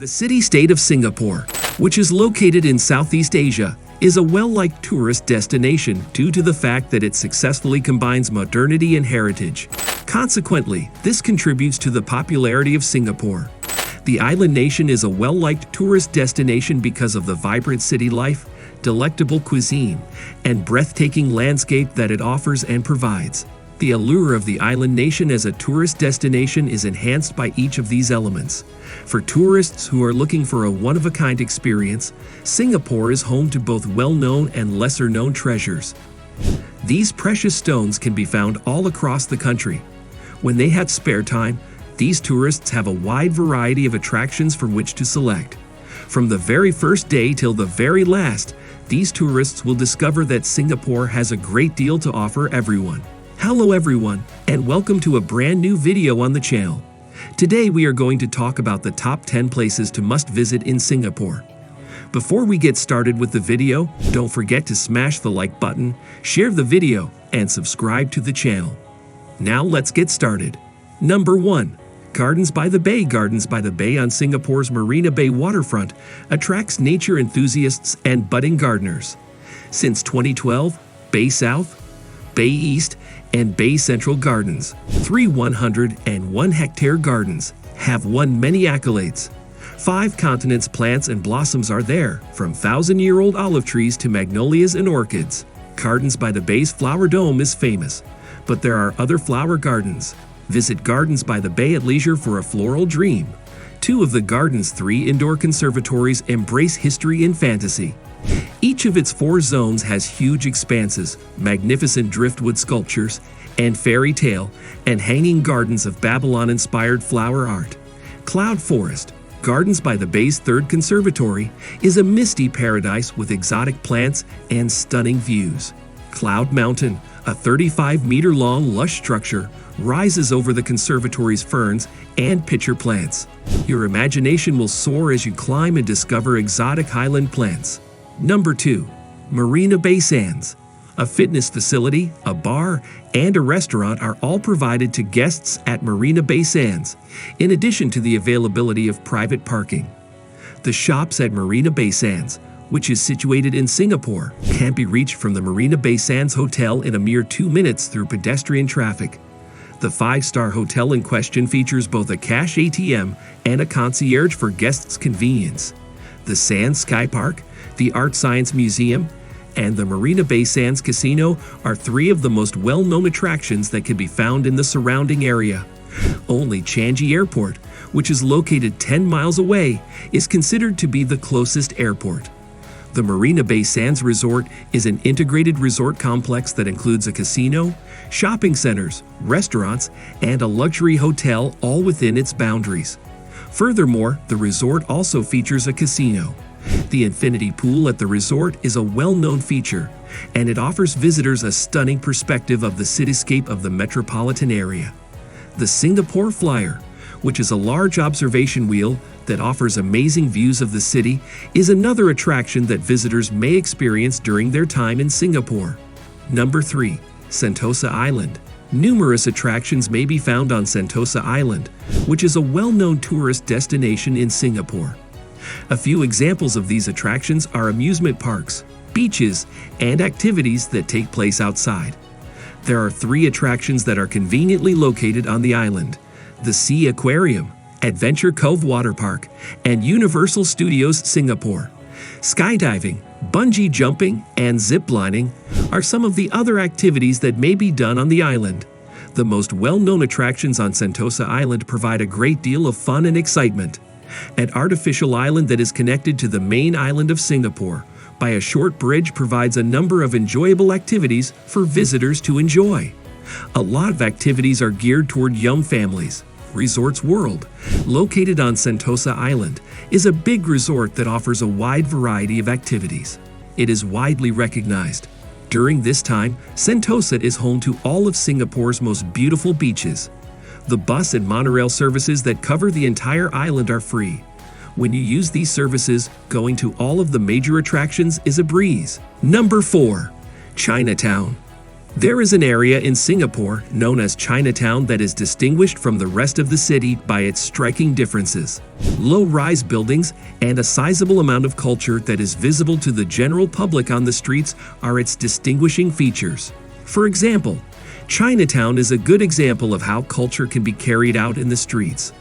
The city-state of Singapore, which is located in Southeast Asia, is a well-liked tourist destination due to the fact that it successfully combines modernity and heritage. Consequently, this contributes to the popularity of Singapore. The island nation is a well-liked tourist destination because of the vibrant city life, delectable cuisine, and breathtaking landscape that it offers and provides. The allure of the island nation as a tourist destination is enhanced by each of these elements. For tourists who are looking for a one-of-a-kind experience, Singapore is home to both well-known and lesser-known treasures. These precious stones can be found all across the country. When they have spare time, these tourists have a wide variety of attractions from which to select. From the very first day till the very last, these tourists will discover that Singapore has a great deal to offer everyone. Hello everyone, and welcome to a brand new video on the channel. Today we are going to talk about the top 10 places to must visit in Singapore. Before we get started with the video, don't forget to smash the like button, share the video, and subscribe to the channel. Now let's get started. Number 1. Gardens by the Bay. Gardens by the Bay on Singapore's Marina Bay waterfront attracts nature enthusiasts and budding gardeners. Since 2012, Bay South, Bay East, and Bay Central Gardens, 3 101-hectare gardens, have won many accolades. 5 continents plants and blossoms are there, from thousand-year-old olive trees to magnolias and orchids. Gardens by the Bay's flower dome is famous, but there are other flower gardens. Visit Gardens by the Bay at leisure for a floral dream. 2 of the garden's 3 indoor conservatories embrace history and fantasy. Each of its 4 zones has huge expanses, magnificent driftwood sculptures, and fairy tale and hanging gardens of Babylon-inspired flower art. Cloud Forest, Gardens by the Bay's 3rd conservatory, is a misty paradise with exotic plants and stunning views. Cloud Mountain, a 35-meter-long lush structure, rises over the conservatory's ferns and pitcher plants. Your imagination will soar as you climb and discover exotic highland plants. Number 2. Marina Bay Sands. A fitness facility, a bar, and a restaurant are all provided to guests at Marina Bay Sands, in addition to the availability of private parking. The shops at Marina Bay Sands, which is situated in Singapore, can be reached from the Marina Bay Sands Hotel in a mere 2 minutes through pedestrian traffic. The 5-star hotel in question features both a cash ATM and a concierge for guests' convenience. The Sands Sky Park, the Art Science Museum, and the Marina Bay Sands Casino are 3 of the most well-known attractions that can be found in the surrounding area. Only Changi Airport, which is located 10 miles away, is considered to be the closest airport. The Marina Bay Sands Resort is an integrated resort complex that includes a casino, shopping centers, restaurants, and a luxury hotel all within its boundaries. Furthermore, the resort also features a casino. The infinity pool at the resort is a well-known feature, and it offers visitors a stunning perspective of the cityscape of the metropolitan area. The Singapore Flyer, which is a large observation wheel that offers amazing views of the city, is another attraction that visitors may experience during their time in Singapore. Number 3. Sentosa Island. Numerous attractions may be found on Sentosa Island, which is a well-known tourist destination in Singapore. A few examples of these attractions are amusement parks, beaches, and activities that take place outside. There are 3 attractions that are conveniently located on the island: the Sea Aquarium, Adventure Cove Water Park, and Universal Studios Singapore. Skydiving, bungee jumping, and zip lining are some of the other activities that may be done on the island. The most well-known attractions on Sentosa Island provide a great deal of fun and excitement. An artificial island that is connected to the main island of Singapore by a short bridge provides a number of enjoyable activities for visitors to enjoy. A lot of activities are geared toward young families. Resorts World, located on Sentosa Island, is a big resort that offers a wide variety of activities. It is widely recognized. During this time, Sentosa is home to all of Singapore's most beautiful beaches. The bus and monorail services that cover the entire island are free. When you use these services, going to all of the major attractions is a breeze. Number 4. Chinatown. There is an area in Singapore known as Chinatown that is distinguished from the rest of the city by its striking differences. Low-rise buildings and a sizable amount of culture that is visible to the general public on the streets are its distinguishing features. For example, Chinatown is a good example of how culture can be carried out in the streets.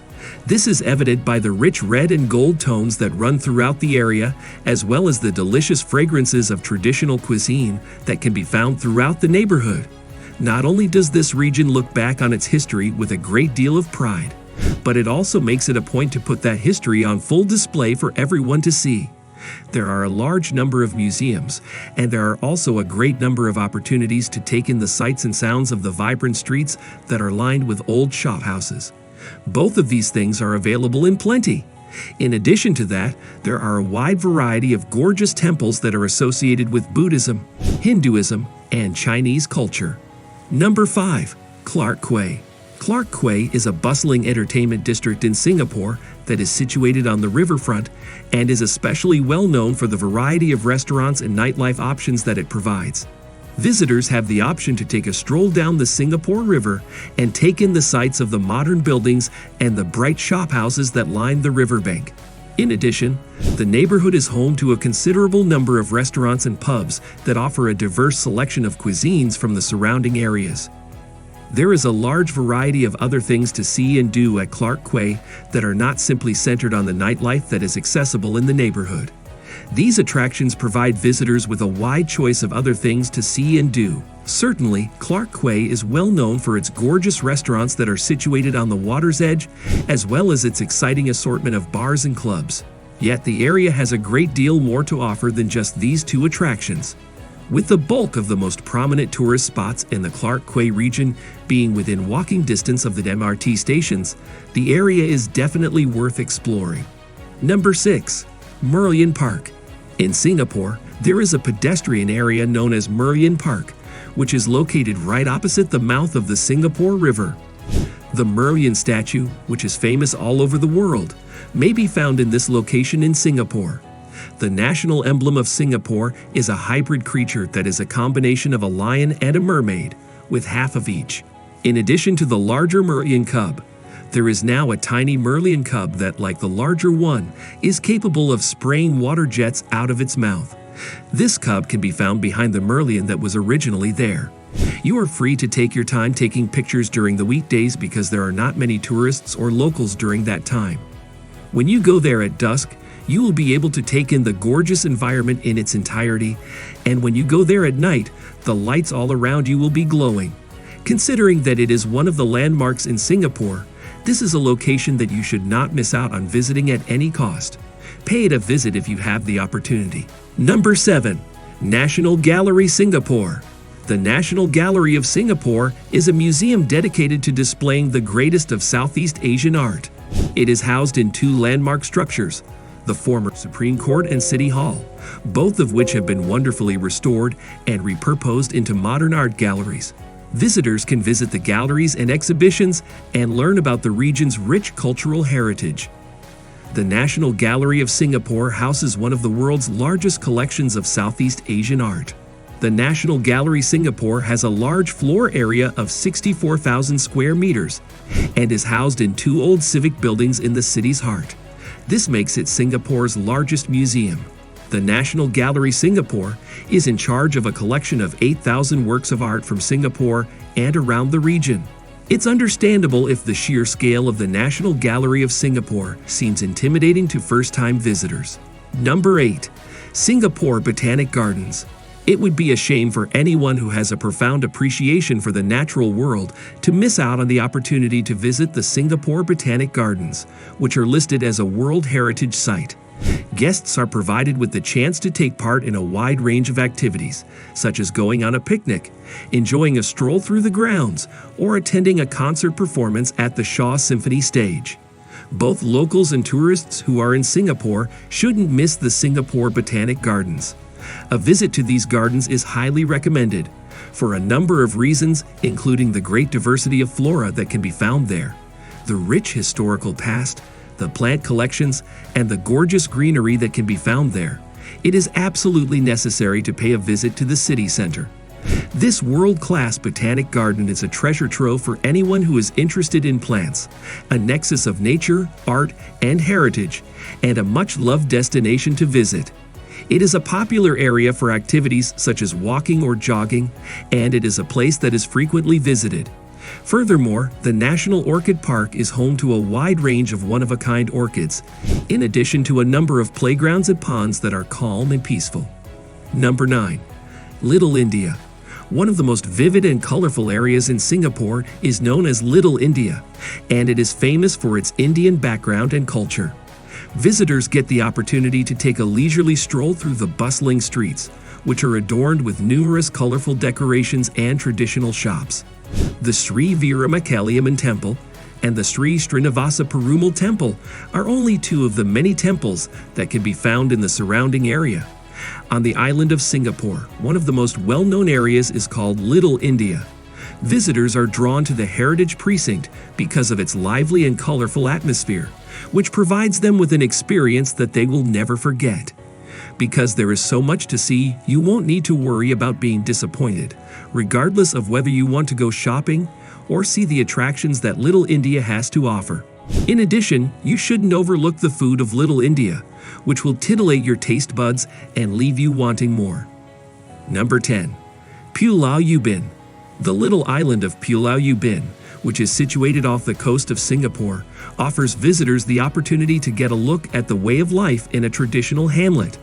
This is evident by the rich red and gold tones that run throughout the area, as well as the delicious fragrances of traditional cuisine that can be found throughout the neighborhood. Not only does this region look back on its history with a great deal of pride, but it also makes it a point to put that history on full display for everyone to see. There are a large number of museums, and there are also a great number of opportunities to take in the sights and sounds of the vibrant streets that are lined with old shophouses. Both of these things are available in plenty. In addition to that, there are a wide variety of gorgeous temples that are associated with Buddhism, Hinduism, and Chinese culture. Number 5. Quay. Quay is a bustling entertainment district in Singapore that is situated on the riverfront and is especially well known for the variety of restaurants and nightlife options that it provides. Visitors have the option to take a stroll down the Singapore River and take in the sights of the modern buildings and the bright shophouses that line the riverbank. In addition, the neighborhood is home to a considerable number of restaurants and pubs that offer a diverse selection of cuisines from the surrounding areas. There is a large variety of other things to see and do at Quay that are not simply centered on the nightlife that is accessible in the neighborhood. These attractions provide visitors with a wide choice of other things to see and do. Certainly, Quay is well known for its gorgeous restaurants that are situated on the water's edge, as well as its exciting assortment of bars and clubs. Yet the area has a great deal more to offer than just these two attractions. With the bulk of the most prominent tourist spots in the Quay region being within walking distance of the MRT stations, the area is definitely worth exploring. Number 6. Merlan Park. In Singapore, there is a pedestrian area known as Merlan Park, which is located right opposite the mouth of the Singapore River. The Merlion statue, which is famous all over the world, may be found in this location in Singapore. The national emblem of Singapore is a hybrid creature that is a combination of a lion and a mermaid, with half of each. In addition to the larger Merlion cub, there is now a tiny Merlion cub that, like the larger one, is capable of spraying water jets out of its mouth. This cub can be found behind the Merlion that was originally there. You are free to take your time taking pictures during the weekdays because there are not many tourists or locals during that time. When you go there at dusk, you will be able to take in the gorgeous environment in its entirety, and when you go there at night, the lights all around you will be glowing. Considering that it is one of the landmarks in Singapore, this is a location that you should not miss out on visiting at any cost. Pay it a visit if you have the opportunity. Number 7. National Gallery Singapore. The National Gallery of Singapore is a museum dedicated to displaying the greatest of Southeast Asian art. It is housed in two landmark structures, the former Supreme Court and City Hall, both of which have been wonderfully restored and repurposed into modern art galleries. Visitors can visit the galleries and exhibitions and learn about the region's rich cultural heritage. The National Gallery of Singapore houses one of the world's largest collections of Southeast Asian art. The National Gallery Singapore has a large floor area of 64,000 square meters and is housed in two old civic buildings in the city's heart. This makes it Singapore's largest museum. The National Gallery Singapore is in charge of a collection of 8,000 works of art from Singapore and around the region. It's understandable if the sheer scale of the National Gallery of Singapore seems intimidating to first-time visitors. Number 8. Singapore Botanic Gardens. It would be a shame for anyone who has a profound appreciation for the natural world to miss out on the opportunity to visit the Singapore Botanic Gardens, which are listed as a World Heritage Site. Guests are provided with the chance to take part in a wide range of activities, such as going on a picnic, enjoying a stroll through the grounds, or attending a concert performance at the Shaw Symphony stage. Both locals and tourists who are in Singapore shouldn't miss the Singapore Botanic Gardens. A visit to these gardens is highly recommended, for a number of reasons, including the great diversity of flora that can be found there, the rich historical past, the plant collections, and the gorgeous greenery that can be found there. It is absolutely necessary to pay a visit to the city center. This world-class botanic garden is a treasure trove for anyone who is interested in plants, a nexus of nature, art, and heritage, and a much-loved destination to visit. It is a popular area for activities such as walking or jogging, and it is a place that is frequently visited. Furthermore, the National Orchid Park is home to a wide range of one-of-a-kind orchids, in addition to a number of playgrounds and ponds that are calm and peaceful. Number 9. Little India. One of the most vivid and colorful areas in Singapore is known as Little India, and it is famous for its Indian background and culture. Visitors get the opportunity to take a leisurely stroll through the bustling streets, which are adorned with numerous colorful decorations and traditional shops. The Sri Veeramakaliamman Temple and the Sri Srinivasa Perumal Temple are only two of the many temples that can be found in the surrounding area. On the island of Singapore, one of the most well-known areas is called Little India. Visitors are drawn to the Heritage Precinct because of its lively and colorful atmosphere, which provides them with an experience that they will never forget. Because there is so much to see, you won't need to worry about being disappointed, regardless of whether you want to go shopping or see the attractions that Little India has to offer. In addition, you shouldn't overlook the food of Little India, which will titillate your taste buds and leave you wanting more. Number 10. Pea Yubin. The little island of Pea Yubin, which is situated off the coast of Singapore, offers visitors the opportunity to get a look at the way of life in a traditional hamlet.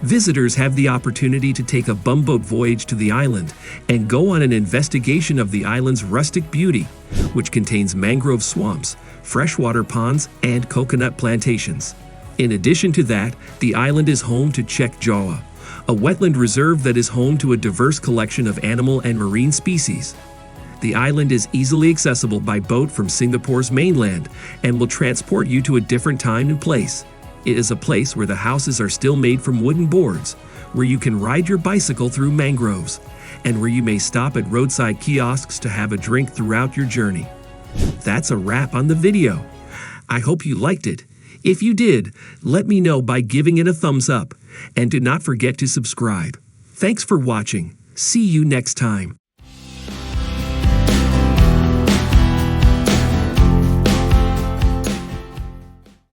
Visitors have the opportunity to take a bumboat voyage to the island and go on an investigation of the island's rustic beauty, which contains mangrove swamps, freshwater ponds, and coconut plantations. In addition to that, the island is home to Chek Jawa, a wetland reserve that is home to a diverse collection of animal and marine species. The island is easily accessible by boat from Singapore's mainland and will transport you to a different time and place. It is a place where the houses are still made from wooden boards, where you can ride your bicycle through mangroves, and where you may stop at roadside kiosks to have a drink throughout your journey. That's a wrap on the video. I hope you liked it. If you did, let me know by giving it a thumbs up, and do not forget to subscribe. Thanks for watching. See you next time.